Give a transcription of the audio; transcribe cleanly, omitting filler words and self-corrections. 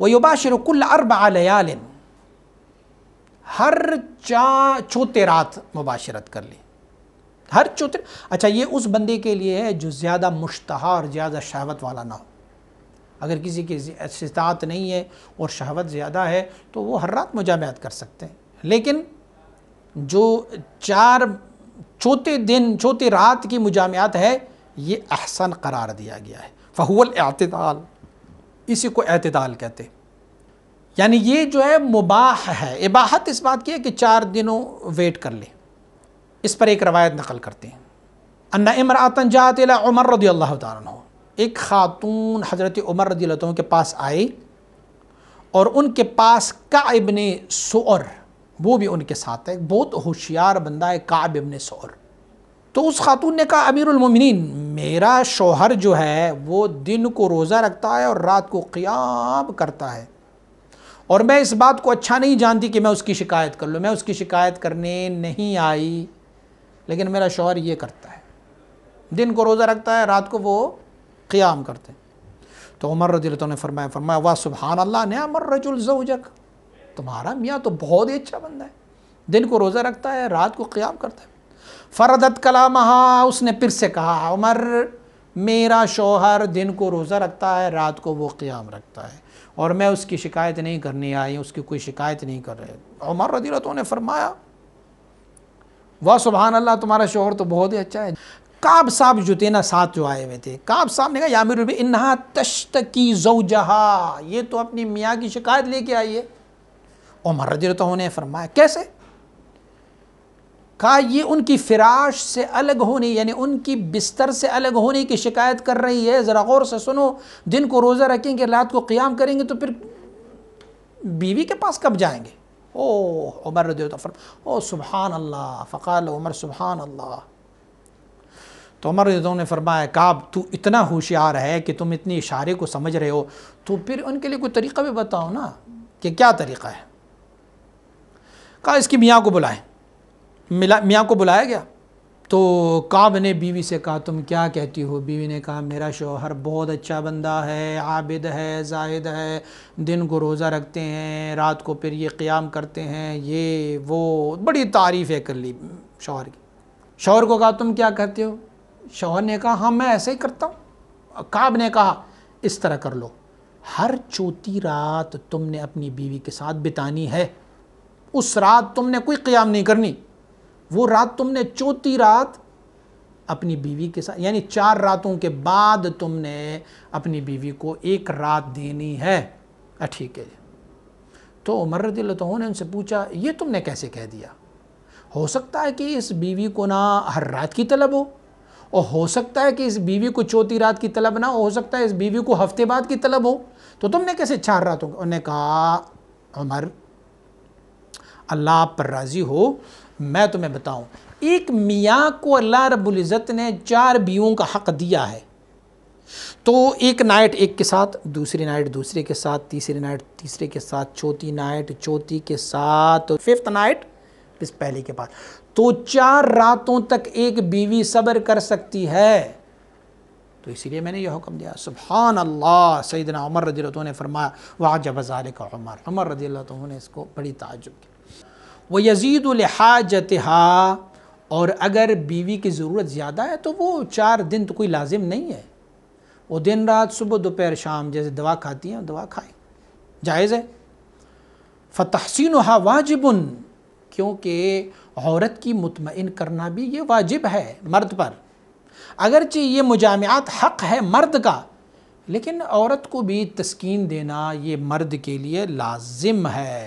وَيُبَاشِرُ كُلَّ 4 لَيَالٍ، ہر چوتھے رات مباشرت کر لی، ہر چوتھے۔ اچھا یہ اس بندے کے لیے ہے جو زیادہ مشتہا اور زیادہ شہوت والا نہ ہو۔ اگر کسی کی استطاعت نہیں ہے اور شہوت زیادہ ہے تو وہ ہر رات مجامعات کر سکتے ہیں، لیکن جو چوتھے رات کی مجامعات ہے یہ احسن قرار دیا گیا ہے۔ فَهُوَ الْاعْتِدَالُ، اسی کو اعتدال کہتے ہیں، یعنی یہ جو ہے مباح ہے۔ اباحت اس بات کی ہے کہ 4 دنوں ویٹ کر لیں۔ اس پر ایک روایت نقل کرتے ہیں، ان امرأة جاءت الى عمر رضی اللہ تعالیٰ عنہ، ایک خاتون حضرت عمر رضی اللہ عنہ کے پاس آئی اور ان کے پاس کعب بن سؤر، وہ بھی ان کے ساتھ ہے، بہت ہوشیار بندہ ہے کعب بن سؤر۔ تو اس خاتون نے کہا امیر المومنین، میرا شوہر جو ہے وہ دن کو روزہ رکھتا ہے اور رات کو قیام کرتا ہے، اور میں اس بات کو اچھا نہیں جانتی کہ میں اس کی شکایت کر لوں، میں اس کی شکایت کرنے نہیں آئی، لیکن میرا شوہر یہ کرتا ہے، دن کو روزہ رکھتا ہے، رات کو وہ قیام کرتے ہیں۔ تو عمر رضی اللہ عنہ نے فرمایا واہ سبحان اللہ نعم الرجل زوجک، تمہارا میاں تو بہت ہی اچھا بندہ ہے، دن کو روزہ رکھتا ہے، رات کو قیام کرتا ہے۔ فردت کلامہا، اس نے پھر سے کہا عمر میرا شوہر دن کو روزہ رکھتا ہے، رات کو وہ قیام رکھتا ہے، اور میں اس کی شکایت نہیں کرنے آئی، اس کی کوئی شکایت نہیں کر رہے۔ عمر رضی اللہ عنہ نے فرمایا واہ سبحان اللہ تمہارا شوہر تو بہت ہی اچھا ہے۔ کعب صاحب جو تھے نا، ساتھ جو آئے ہوئے تھے، کعب صاحب نے کہا یا امیر المومنین انہا تشتکی زوجہا، یہ تو اپنی میاں کی شکایت لے کے آئی ہے۔ عمر رضی اللہ عنہ نے فرمایا کیسے؟ کہا یہ ان کی فراش سے الگ ہونے، یعنی ان کی بستر سے الگ ہونے کی شکایت کر رہی ہے۔ ذرا غور سے سنو، دن کو روزہ رکھیں گے، رات کو قیام کریں گے، تو پھر بیوی کے پاس کب جائیں گے؟ عمر رضی اللہ عنہ فرمایا سبحان اللہ، فقال عمر سبحان اللہ۔ تو عمر رضی اللہ عنہ نے فرمایا کعب تو اتنا ہوشیار ہے کہ تم اتنی اشارے کو سمجھ رہے ہو، تو پھر ان کے لیے کوئی طریقہ بھی بتاؤ نا کہ کیا طریقہ ہے۔ کہا اس کی میاں کو بلائیں۔ میاں کو بلایا گیا تو کعب نے بیوی سے کہا تم کیا کہتی ہو؟ بیوی نے کہا میرا شوہر بہت اچھا بندہ ہے، عابد ہے، زاہد ہے، دن کو روزہ رکھتے ہیں، رات کو پھر یہ قیام کرتے ہیں، یہ وہ بڑی تعریفیں کر لی شوہر کی۔ شوہر کو کہا تم کیا کہتے ہو؟ شوہر نے کہا ہاں میں ایسے ہی کرتا ہوں۔ کعب نے کہا اس طرح کر لو، ہر چوتھی رات تم نے اپنی بیوی کے ساتھ بتانی ہے، اس رات تم نے کوئی قیام نہیں کرنی، وہ رات تم نے چوتھی رات اپنی بیوی کے ساتھ، یعنی 4 راتوں کے بعد تم نے اپنی بیوی کو 1 رات دینی ہے۔ ٹھیک ہے۔ تو عمر رضی اللہ عنہ نے ان سے پوچھا یہ تم نے کیسے کہہ دیا؟ ہو سکتا ہے کہ اس بیوی کو نہ ہر رات کی طلب ہو، اور ہو سکتا ہے کہ اس بیوی کو چوتھی رات کی طلب نہ ہو سکتا ہے اس بیوی کو ہفتے بعد کی طلب ہو، تو تم نے کیسے 4 راتوں کا؟ انہوں نے کہا عمر اللہ آپ پر راضی ہو، میں تمہیں بتاؤں، ایک میاں کو اللہ رب العزت نے 4 بیویوں کا حق دیا ہے، تو ایک نائٹ ایک کے ساتھ، دوسری نائٹ دوسرے کے ساتھ، تیسری نائٹ تیسرے کے ساتھ، چوتھی نائٹ چوتھی کے ساتھ، 5th نائٹ اس پہلے کے بعد، تو 4 راتوں تک ایک بیوی صبر کر سکتی ہے، تو اسی لیے میں نے یہ حکم دیا۔ سبحان اللہ، سیدنا عمر رضی اللہ عنہ نے فرمایا وعجب ذلک عمر، عمر رضی اللہ عنہ نے اس کو بڑی تعجب کی۔ وَيَزِيدُ لِحَاجَتِهَا، اور اگر بیوی کی ضرورت زیادہ ہے تو وہ 4 دن تو کوئی لازم نہیں ہے، وہ دن رات صبح دوپہر شام جیسے دوا کھاتی ہیں دوا کھائیں، جائز ہے۔ فَتَحْسِينُهَا وَاجِبٌ، کیونکہ عورت کی مطمئن کرنا بھی یہ واجب ہے مرد پر، اگرچہ یہ مجامعات حق ہے مرد کا، لیکن عورت کو بھی تسکین دینا یہ مرد کے لیے لازم ہے۔